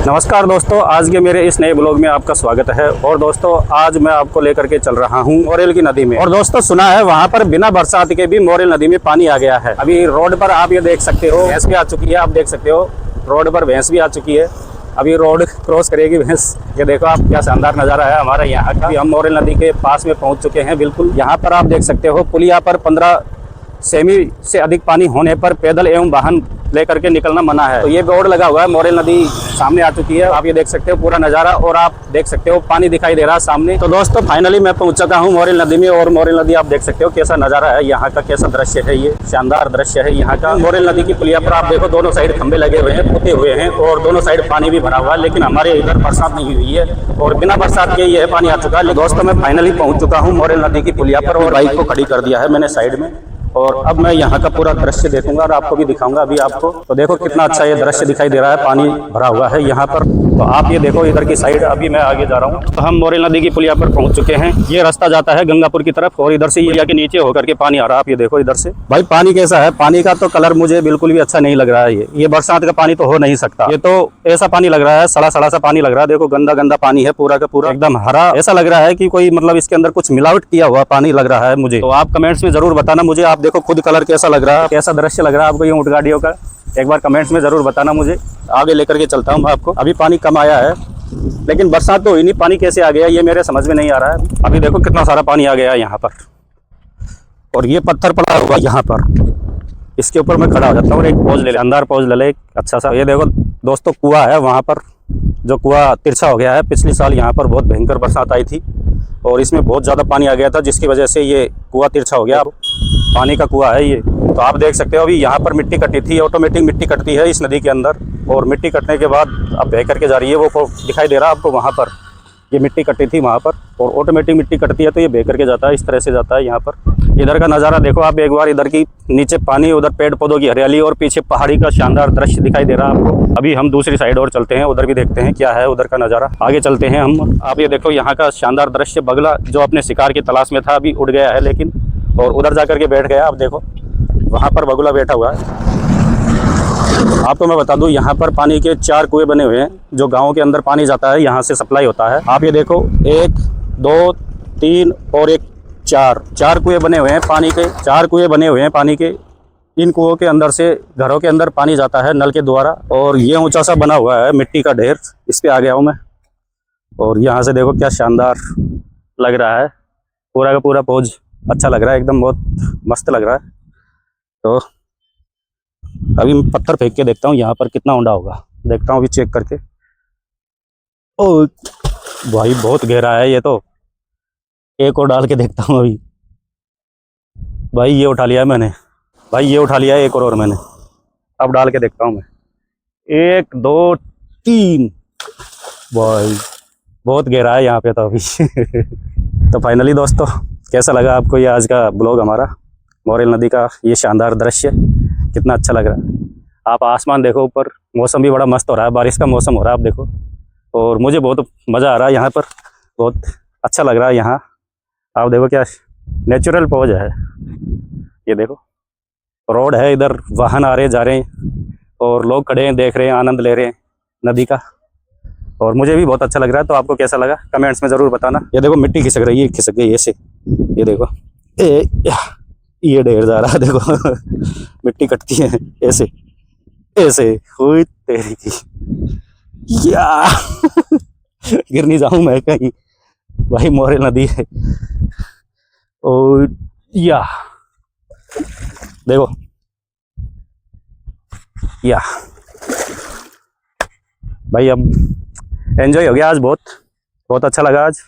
नमस्कार दोस्तों, आज के मेरे इस नए ब्लॉग में आपका स्वागत है। और दोस्तों आज मैं आपको लेकर के चल रहा हूं मोरेल की नदी में। और दोस्तों सुना है वहां पर बिना बरसात के भी मोरेल नदी में पानी आ गया है। अभी रोड पर आप ये देख सकते हो भैंस भी आ चुकी है। आप देख सकते हो रोड पर भैंस भी आ चुकी है। अभी रोड क्रॉस करेगी भैंस। ये देखो आप, क्या शानदार नज़ारा है हमारा यहाँ का। हम मोरेल नदी के पास में पहुँच चुके हैं बिल्कुल। यहाँ पर आप देख सकते हो पुलिया पर 15 सेमी से अधिक पानी होने पर पैदल एवं वाहन लेकर के निकलना मना है। तो ये बोर्ड लगा हुआ है। मोरेल नदी सामने आ चुकी है। आप ये देख सकते हो पूरा नज़ारा, और आप देख सकते हो पानी दिखाई दे रहा है सामने। तो दोस्तों फाइनली मैं पहुंच चुका हूं मोरेल नदी में। और मोरेल नदी आप देख सकते हो कैसा नज़ारा है यहाँ का, कैसा दृश्य है। ये शानदार दृश्य है यहाँ का। मोरेल नदी की पुलिया पर आप देखो दोनों साइड खंबे लगे हुए हैं, पुते हुए हैं, और दोनों साइड पानी भी भरा हुआ है। लेकिन हमारे इधर बरसात नहीं हुई है और बिना बरसात के ये पानी आ चुका है। दोस्तों मैं फाइनली पहुंच चुका हूँ मोरेल नदी की पुलिया पर, और बाइक को खड़ी कर दिया है मैंने साइड में। और अब मैं यहाँ का पूरा दृश्य देखूंगा और आपको भी दिखाऊंगा अभी आपको। तो देखो कितना अच्छा ये दृश्य दिखाई दे रहा है, पानी भरा हुआ है यहाँ पर। तो आप ये देखो इधर की साइड, अभी मैं आगे जा रहा हूँ। तो हम मोरेल नदी की पुलिया पर पहुँच चुके हैं। ये रास्ता जाता है गंगापुर की तरफ, और इधर से पुलिया के नीचे होकर के पानी आ रहा है। आप ये देखो इधर से। भाई पानी कैसा है, पानी का तो कलर मुझे बिल्कुल भी अच्छा नहीं लग रहा है। ये बरसात का पानी तो हो नहीं सकता। ये तो ऐसा पानी लग रहा है, सड़ा सड़ा सा पानी लग रहा है। देखो गंदा गंदा पानी है पूरा का पूरा, एकदम हरा। ऐसा लग रहा है कि कोई मतलब इसके अंदर कुछ मिलावट किया हुआ पानी लग रहा है मुझे। तो आप कमेंट्स में जरूर बताना मुझे। आप देखो खुद कलर कैसा लग रहा है, कैसा दृश्य लग रहा है आपको ये ऊंट गाड़ियों का। एक बार कमेंट्स में जरूर बताना मुझे। आगे लेकर के चलता हूँ मैं आपको। अभी पानी कम आया है, लेकिन बरसात तो हुई नहीं। पानी कैसे आ गया ये मेरे समझ में नहीं आ रहा है। अभी देखो कितना सारा पानी आ गया है यहाँ पर, और ये पत्थर पड़ा हुआ यहाँ पर। इसके ऊपर मैं खड़ा हो जाता हूँ और एक पोज ले ले, अंदर पोज ले ले अच्छा सा। ये देखो दोस्तों कुआं है वहाँ पर, जो कुआं तिरछा हो गया है। पिछले साल यहाँ पर बहुत भयंकर बरसात आई थी और इसमें बहुत ज़्यादा पानी आ गया था, जिसकी वजह से ये कुआं तिरछा हो गया। पानी का कुआं है ये। तो आप देख सकते हो अभी यहाँ पर मिट्टी कटी थी, ऑटोमेटिक मिट्टी कटती है इस नदी के अंदर। और मिट्टी कटने के बाद अब बह करके जा रही है। वो दिखाई दे रहा है आपको वहाँ पर, ये मिट्टी कटी थी वहाँ पर, और ऑटोमेटिक मिट्टी कटती है तो ये बह करके जाता है। इस तरह से जाता है यहाँ पर। इधर का नज़ारा देखो आप एक बार। इधर की नीचे पानी, उधर पेड़ पौधों की हरियाली, और पीछे पहाड़ी का शानदार दृश्य दिखाई दे रहा है आपको। अभी हम दूसरी साइड और चलते हैं, उधर भी देखते हैं क्या है उधर का नज़ारा। आगे चलते हैं हम। आप ये देखो यहाँ का शानदार दृश्य। बगला जो अपने शिकार की तलाश में था अभी उड़ गया है, लेकिन और उधर जा करके बैठ गया। आप देखो वहाँ पर बगुला बैठा हुआ है। आपको मैं बता दूं यहाँ पर पानी के 4 कुएं बने हुए हैं, जो गाँव के अंदर पानी जाता है, यहाँ से सप्लाई होता है। आप ये देखो 1 2 3 और 1 4 कुएं बने हुए हैं पानी के। 4 कुएं बने हुए हैं पानी के। इन कुओं के अंदर से घरों के अंदर पानी जाता है नल के द्वारा। और ये ऊंचा सा बना हुआ है मिट्टी का ढेर, इस पे आ गया हूँ मैं। और यहाँ से देखो क्या शानदार लग रहा है, पूरा का पूरा पोज अच्छा लग रहा है, एकदम बहुत मस्त लग रहा है। तो अभी मैं पत्थर फेंक के देखता हूँ यहाँ पर कितना ऊंडा होगा, देखता हूँ अभी चेक करके। ओ भाई बहुत गहरा है ये तो। एक और डाल के देखता हूँ अभी। भाई ये उठा लिया है मैंने, भाई ये उठा लिया है एक और मैंने। अब डाल के देखता हूँ मैं। 1 2 3। भाई बहुत गहरा है यहाँ पे तो अभी। तो फाइनली दोस्तों कैसा लगा आपको ये आज का ब्लॉग हमारा, मोरेल नदी का ये शानदार दृश्य कितना अच्छा लग रहा है। आप आसमान देखो ऊपर, मौसम भी बड़ा मस्त हो रहा है, बारिश का मौसम हो रहा है आप देखो। और मुझे बहुत मज़ा आ रहा है यहाँ पर, बहुत अच्छा लग रहा है यहाँ। आप देखो क्या नेचुरल पोज है। ये देखो रोड है, इधर वाहन आ रहे जा रहे हैं, और लोग खड़े हैं देख रहे हैं, आनंद ले रहे हैं नदी का। और मुझे भी बहुत अच्छा लग रहा है। तो आपको कैसा लगा कमेंट्स में ज़रूर बताना। ये देखो मिट्टी खिसक रही है, खिसक गई ऐसे। ये देखो ये ढेर जा रहा है देखो। मिट्टी कटती है ऐसे ऐसे। हुई तेरी की या गिर नहीं जाऊं मैं कहीं। भाई मोरेल नदी है। और या देखो या भाई अब एंजॉय हो गया आज, बहुत अच्छा लगा आज।